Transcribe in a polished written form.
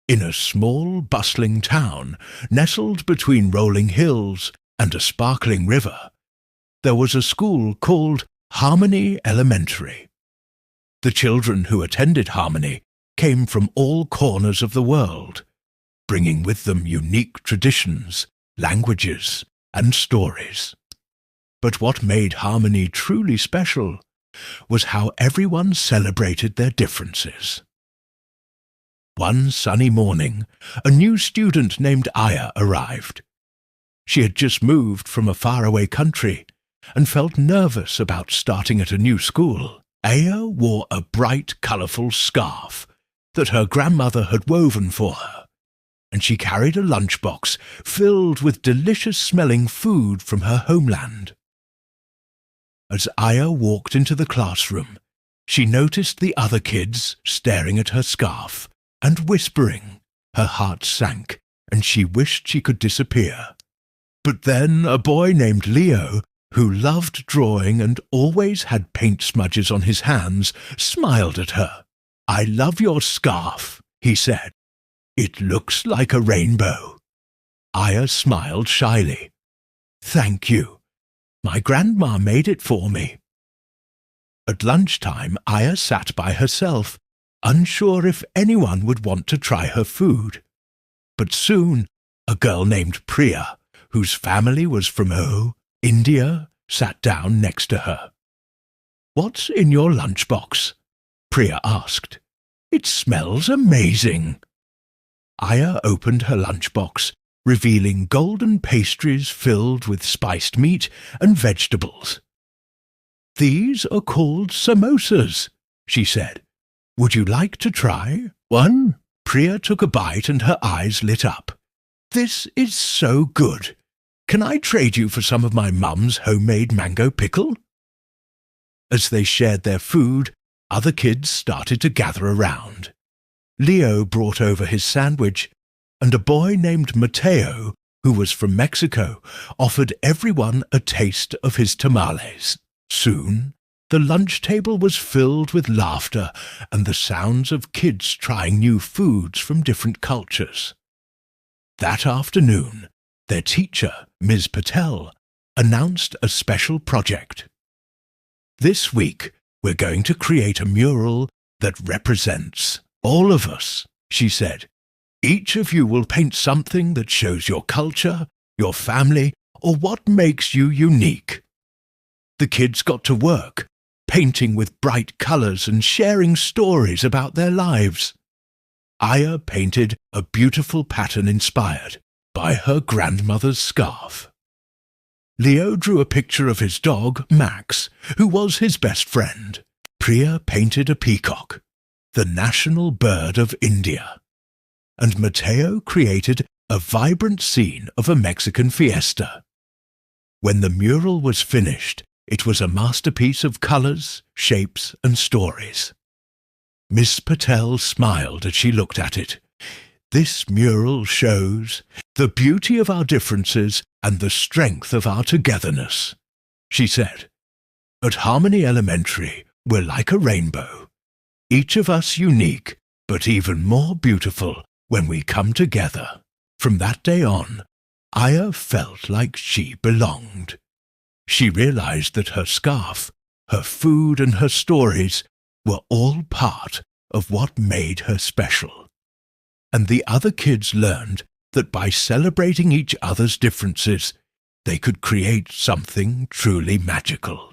In a small, bustling town, nestled between rolling hills and a sparkling river, there was a school called Harmony Elementary. The children who attended Harmony came from all corners of the world, bringing with them unique traditions, languages, and stories. But what made Harmony truly special was how everyone celebrated their differences. One sunny morning, a new student named Aya arrived. She had just moved from a faraway country and felt nervous about starting at a new school. Aya wore a bright, colourful scarf that her grandmother had woven for her, and she carried a lunchbox filled with delicious-smelling food from her homeland. As Aya walked into the classroom, she noticed the other kids staring at her scarf and whispering. Her heart sank, and she wished she could disappear. But then a boy named Leo, who loved drawing and always had paint smudges on his hands, smiled at her. "I love your scarf," he said. "It looks like a rainbow." Aya smiled shyly. "Thank you. My grandma made it for me." At lunchtime, Aya sat by herself, unsure if anyone would want to try her food. But soon, a girl named Priya, whose family was from India, sat down next to her. "What's in your lunchbox?" Priya asked. "It smells amazing." Aya opened her lunchbox, revealing golden pastries filled with spiced meat and vegetables. "These are called samosas," she said. "Would you like to try one?" Priya took a bite and her eyes lit up. "This is so good. Can I trade you for some of my mum's homemade mango pickle?" As they shared their food, other kids started to gather around. Leo brought over his sandwich, and a boy named Mateo, who was from Mexico, offered everyone a taste of his tamales. Soon, the lunch table was filled with laughter and the sounds of kids trying new foods from different cultures. That afternoon, their teacher, Ms. Patel, announced a special project. "This week, we're going to create a mural that represents all of us," she said. "Each of you will paint something that shows your culture, your family, or what makes you unique." The kids got to work, painting with bright colours and sharing stories about their lives. Aya painted a beautiful pattern inspired by her grandmother's scarf. Leo drew a picture of his dog, Max, who was his best friend. Priya painted a peacock, the national bird of India. And Mateo created a vibrant scene of a Mexican fiesta. When the mural was finished, it was a masterpiece of colours, shapes, and stories. Miss Patel smiled as she looked at it. "This mural shows the beauty of our differences and the strength of our togetherness," she said. "At Harmony Elementary, we're like a rainbow, each of us unique, but even more beautiful when we come together." From that day on, Aya felt like she belonged. She realized that her scarf, her food, and her stories were all part of what made her special. And the other kids learned that by celebrating each other's differences, they could create something truly magical.